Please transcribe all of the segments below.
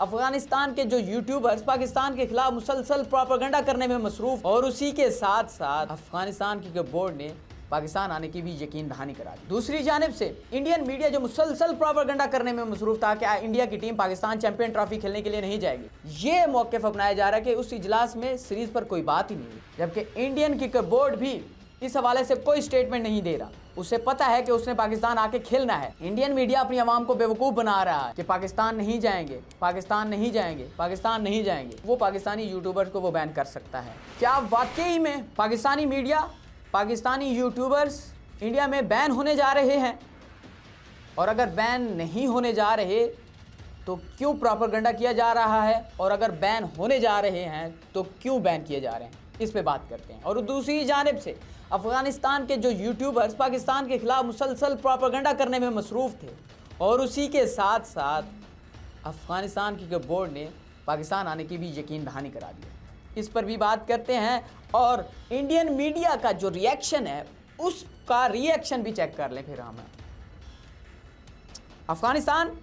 अफगानिस्तान के जो यूट्यूबर्स पाकिस्तान के खिलाफ मुसलसल प्रोपेगेंडा करने में मसरूफ, और उसी के साथ साथ अफगानिस्तान की बोर्ड ने पाकिस्तान आने की भी यकीन दहानी करा दी। दूसरी जानिब से इंडियन मीडिया जो मुसलसल प्रोपेगेंडा करने में मसरूफ था कि इंडिया की टीम पाकिस्तान चैंपियन ट्रॉफी खेलने के लिए नहीं जाएगी, ये मौक़िफ़ अपनाया जा रहा है कि उस इजलास में सीरीज पर कोई बात ही नहीं हुई, जबकि इंडियन क्रिकेट बोर्ड भी इस हवाले से कोई स्टेटमेंट नहीं दे रहा। उसे पता है कि उसने पाकिस्तान आके खेलना है। इंडियन मीडिया अपनी आवाम को बेवकूफ़ बना रहा है कि पाकिस्तान नहीं जाएंगे, पाकिस्तान नहीं जाएंगे, पाकिस्तान नहीं जाएंगे। वो पाकिस्तानी यूट्यूबर्स को वो बैन कर सकता है। क्या वाकई में Pakistani media, Pakistani YouTubers India में बैन होने जा रहे हैं? और अगर बैन नहीं होने जा रहे तो क्यों प्रोपेगेंडा किया जा रहा है? और अगर बैन होने जा रहे हैं तो क्यों बैन किए जा रहे हैं? इस पे बात करते हैं। और दूसरी जानिब से अफगानिस्तान के जो यूट्यूबर्स पाकिस्तान के खिलाफ मुसलसल प्रोपेगेंडा करने में मसरूफ़ थे, और उसी के साथ साथ अफगानिस्तान की बोर्ड ने पाकिस्तान आने की भी यकीन दहानी करा दी। इस पर भी बात करते हैं, और इंडियन मीडिया का जो रिएक्शन है उसका रिएक्शन भी चेक कर लें। फिर हम अफगानिस्तान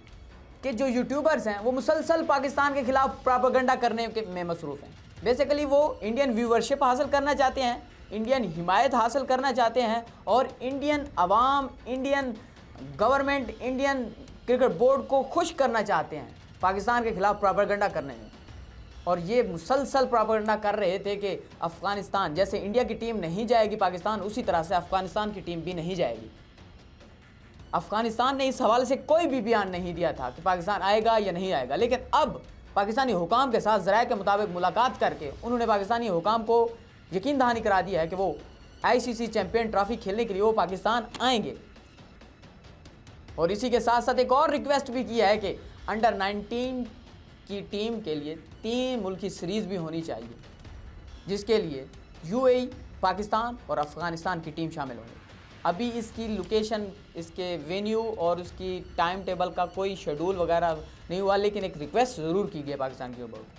के जो यूट्यूबर्स हैं वो मुसलसल पाकिस्तान के खिलाफ प्रोपेगेंडा करने में मसरूफ़ हैं। बेसिकली वो इंडियन व्यूवरशिप हासिल करना चाहते हैं, इंडियन हिमायत हासिल करना चाहते हैं, और इंडियन अवाम, Indian government, Indian cricket board को खुश करना चाहते हैं पाकिस्तान के खिलाफ प्रोपेगेंडा करने में। और ये मुसलसल प्रोपेगेंडा कर रहे थे कि अफ़गानिस्तान, जैसे इंडिया की टीम नहीं जाएगी पाकिस्तान, उसी तरह से अफ़गानिस्तान की टीम भी नहीं जाएगी। अफ़गानिस्तान ने इस हवाले से कोई भी बयान नहीं दिया था कि पाकिस्तान आएगा या नहीं आएगा, लेकिन अब पाकिस्तानी हुकाम के साथ ज़राए के मुताबिक मुलाकात करके उन्होंने पाकिस्तानी हुकाम को यकीन दहानी करा दिया है कि वो आईसीसी चैंपियन ट्रॉफी खेलने के लिए वो पाकिस्तान आएंगे। और इसी के साथ साथ एक और रिक्वेस्ट भी किया है कि अंडर 19 की टीम के लिए 3 मुल्की सीरीज़ भी होनी चाहिए, जिसके लिए यूएई, पाकिस्तान और अफ़गानिस्तान की टीम शामिल होगी। अभी इसकी लोकेशन, इसके वेन्यू और उसकी टाइम टेबल का कोई शेड्यूल वगैरह नहीं हुआ, लेकिन एक रिक्वेस्ट ज़रूर की गई पाकिस्तान की बोर्ड।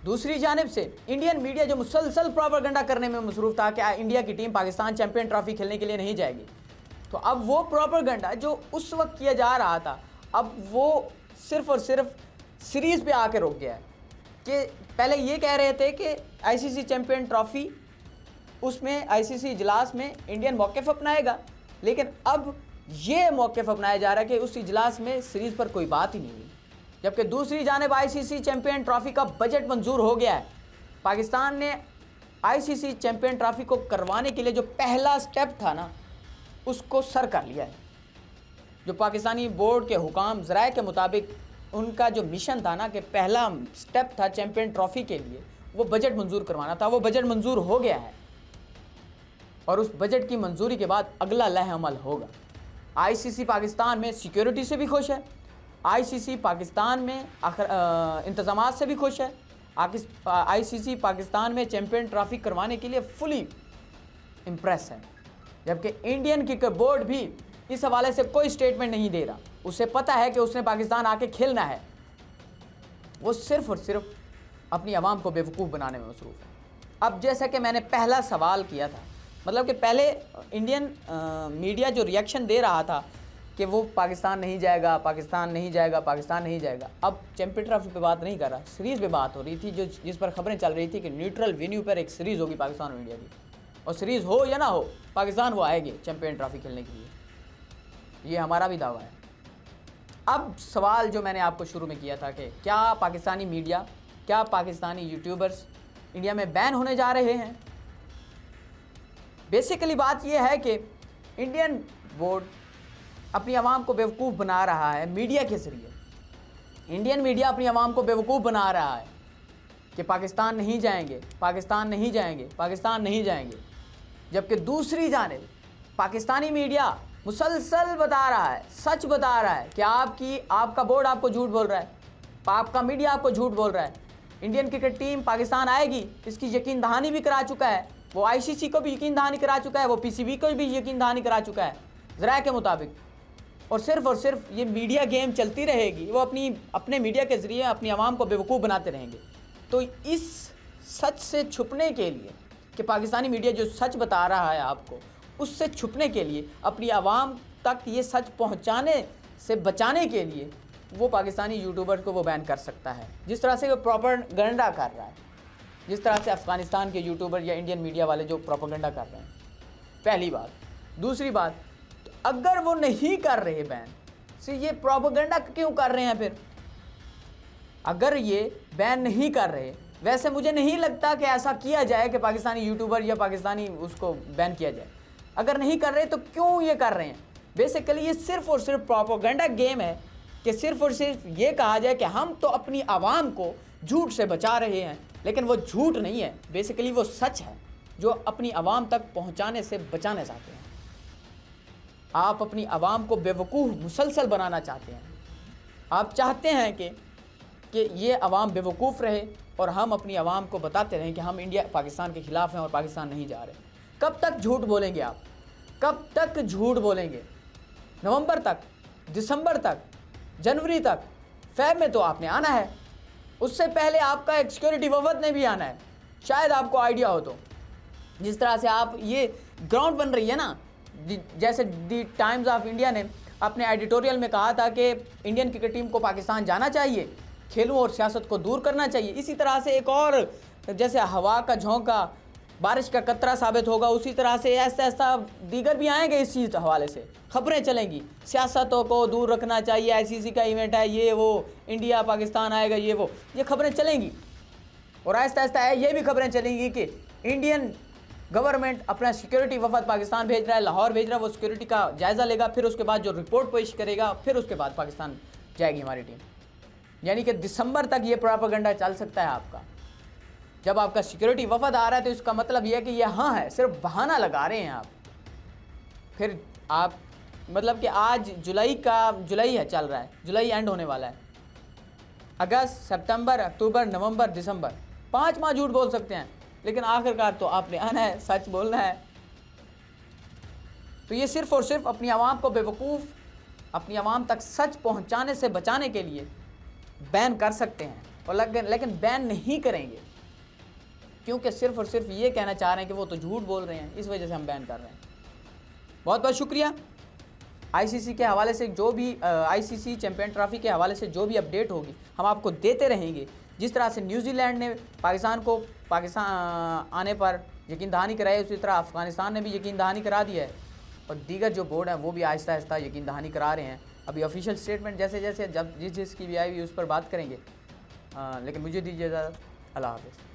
दूसरी जानिब से इंडियन मीडिया जो मुसलसल प्रोपेगेंडा करने में मसरूफ़ था कि इंडिया की टीम पाकिस्तान चैंपियन ट्रॉफी खेलने के लिए नहीं जाएगी, तो अब वो प्रोपेगेंडा जो उस वक्त किया जा रहा था, अब वो सिर्फ़ और सिर्फ सीरीज़ पे आके रुक गया है। कि पहले ये कह रहे थे कि आईसीसी चैंपियन ट्रॉफी, उसमें आईसीसी इजलास में इंडियन मौक़िफ़ अपनाएगा, लेकिन अब ये मौक़िफ़ अपनाया जा रहा है कि उस इजलास में सीरीज़ पर कोई बात ही नहीं हुई। जबकि दूसरी जानिब आईसीसी चैंपियन ट्रॉफी का बजट मंजूर हो गया है। पाकिस्तान ने आईसीसी चैंपियन ट्रॉफी को करवाने के लिए जो पहला स्टेप था ना, उसको सर कर लिया है। जो पाकिस्तानी बोर्ड के हुकाम ज़राए के मुताबिक उनका जो मिशन था ना, कि पहला स्टेप था चैंपियन ट्रॉफी के लिए वो बजट मंजूर करवाना था, वो बजट मंजूर हो गया है। और उस बजट की मंजूरी के बाद अगला लह अमल होगा। आईसीसी पाकिस्तान में सिक्योरिटी से भी खुश है, आईसीसी पाकिस्तान में इंतज़ामात से भी खुश है, आईसीसी पाकिस्तान में चैंपियन ट्रॉफी करवाने के लिए फुली इम्प्रेस है। जबकि इंडियन क्रिकेट बोर्ड भी इस हवाले से कोई स्टेटमेंट नहीं दे रहा। उसे पता है कि उसने पाकिस्तान आके खेलना है, वो सिर्फ़ और सिर्फ अपनी आवाम को बेवकूफ़ बनाने में मसरूफ़ है। अब जैसा कि मैंने पहला सवाल किया था, मतलब कि पहले इंडियन मीडिया जो रिएक्शन दे रहा था कि वो पाकिस्तान नहीं जाएगा, पाकिस्तान नहीं जाएगा, पाकिस्तान नहीं जाएगा, अब चैंपियन ट्रॉफी पे बात नहीं कर रहा, सीरीज़ पे बात हो रही थी, जो जिस पर खबरें चल रही थी कि न्यूट्रल वेन्यू पर एक सीरीज़ होगी पाकिस्तान और इंडिया की, और सीरीज़ हो या ना हो, पाकिस्तान वो आएंगे चैंपियन ट्रॉफी खेलने के लिए। ये हमारा भी दावा है। अब सवाल जो मैंने आपको शुरू में किया था कि क्या पाकिस्तानी मीडिया, क्या पाकिस्तानी यूट्यूबर्स इंडिया में बैन होने जा रहे हैं? बेसिकली बात यह है कि इंडियन बोर्ड अपनी आवाम को बेवकूफ़ बना रहा है मीडिया के ज़रिए। इंडियन मीडिया अपनी आवाम को बेवकूफ़ बना रहा है कि पाकिस्तान नहीं जाएंगे, पाकिस्तान नहीं जाएंगे, पाकिस्तान नहीं जाएंगे। जबकि दूसरी जानिब पाकिस्तानी मीडिया मुसलसल बता रहा है, सच बता रहा है कि आपका बोर्ड आपको झूठ बोल रहा है, आपका मीडिया आपको झूठ बोल रहा है। इंडियन क्रिकेट टीम पाकिस्तान आएगी, इसकी यकीन दहानी भी करा चुका है, वो आईसीसी को भी यकीन दहानी करा चुका है, वो पीसीबी को भी यकीन दहानी करा चुका है ज़राए के मुताबिक। और सिर्फ ये मीडिया गेम चलती रहेगी, वो अपने मीडिया के ज़रिए अपनी आवाम को बेवकूफ़ बनाते रहेंगे। तो इस सच से छुपने के लिए कि पाकिस्तानी मीडिया जो सच बता रहा है आपको, उससे छुपने के लिए, अपनी आवाम तक ये सच पहुंचाने से बचाने के लिए वो पाकिस्तानी यूट्यूबर को वो बैन कर सकता है। जिस तरह से वो प्रोपेगेंडा कर रहा है, जिस तरह से अफ़गानिस्तान के यूट्यूबर या इंडियन मीडिया वाले जो प्रोपेगेंडा कर रहे हैं, पहली बात। दूसरी बात, तो अगर वो नहीं कर रहे बैन, तो ये प्रोपेगेंडा क्यों कर रहे हैं फिर? अगर ये बैन नहीं कर रहे, वैसे मुझे नहीं लगता कि ऐसा किया जाए कि पाकिस्तानी यूट्यूबर या पाकिस्तानी उसको बैन किया जाए। अगर नहीं कर रहे तो क्यों ये कर रहे हैं? बेसिकली ये सिर्फ और सिर्फ प्रोपेगेंडा गेम है कि सिर्फ और सिर्फ ये कहा जाए कि हम तो अपनी आवाम को झूठ से बचा रहे हैं, लेकिन वो झूठ नहीं है, बेसिकली वो सच है जो अपनी आवाम तक पहुंचाने से बचाना चाहते हैं। आप अपनी आवाम को बेवकूफ़ मुसलसल बनाना चाहते हैं। आप चाहते हैं कि ये आवाम बेवकूफ़ रहे और हम अपनी आवाम को बताते रहें कि हम इंडिया पाकिस्तान के ख़िलाफ़ हैं और पाकिस्तान नहीं जा रहे। कब तक झूठ बोलेंगे आप? कब तक झूठ बोलेंगे? नवंबर तक, दिसंबर तक, जनवरी तक, फ़ेब में तो आपने आना है। उससे पहले आपका एक सिक्योरिटी वफद ने भी आना है, शायद आपको आइडिया हो तो। जिस तरह से आप ये ग्राउंड बन रही है ना, जैसे दी टाइम्स ऑफ इंडिया ने अपने एडिटोरियल में कहा था कि इंडियन क्रिकेट टीम को पाकिस्तान जाना चाहिए, खेलों और सियासत को दूर करना चाहिए। इसी तरह से एक और, जैसे हवा का झोंका बारिश का कतरा साबित होगा, उसी तरह से ऐसा ऐसा दीगर भी आएंगे। इस चीज़ हवाले से खबरें चलेंगी, सियासतों को दूर रखना चाहिए, आईसीसी का इवेंट है, ये वो, इंडिया पाकिस्तान आएगा, ये खबरें चलेंगी। और आहिस्ता आहिस्ता ये भी खबरें चलेंगी कि इंडियन गवर्नमेंट अपना सिक्योरिटी वफद पाकिस्तान भेज रहा है, लाहौर भेज रहा है, वो सिक्योरिटी का जायज़ा लेगा, फिर उसके बाद जो रिपोर्ट पेश करेगा, फिर उसके बाद पाकिस्तान जाएगी हमारी टीम। यानी कि दिसंबर तक ये प्रोपेगेंडा चल सकता है आपका। जब आपका सिक्योरिटी वफद आ रहा है तो इसका मतलब यह है कि ये हाँ है, सिर्फ बहाना लगा रहे हैं आप। फिर आप मतलब कि आज जुलाई है चल रहा है, जुलाई एंड होने वाला है। अगस्त, सितंबर, अक्टूबर, नवंबर, दिसंबर, 5 माह झूठ बोल सकते हैं, लेकिन आखिरकार तो आपने आना है, सच बोलना है। तो ये सिर्फ और सिर्फ अपनी आवाम को बेवकूफ़, अपनी आवाम तक सच पहुंचाने से बचाने के लिए बैन कर सकते हैं, और लेकिन बैन नहीं करेंगे, क्योंकि सिर्फ और सिर्फ ये कहना चाह रहे हैं कि वो तो झूठ बोल रहे हैं, इस वजह से हम बैन कर रहे हैं। बहुत बहुत शुक्रिया। आईसीसी के हवाले से जो भी आईसीसी चैंपियन ट्रॉफी के हवाले से जो भी अपडेट होगी हम आपको देते रहेंगे। जिस तरह से न्यूजीलैंड ने पाकिस्तान आने पर यकीन दहानी कराई, उसी तरह अफ़गानिस्तान ने भी यकीन दहानी करा दिया है, और दीगर जो बोर्ड हैं वो भी आहिस्ता आहिस्ता यकीन दहानी करा रहे हैं। अभी ऑफिशियल स्टेटमेंट जैसे जैसे जब जिस की भी आई हुई उस पर बात करेंगे। लेकिन मुझे दीजिए इजाज़त। अल्लाह हाफ़िज़।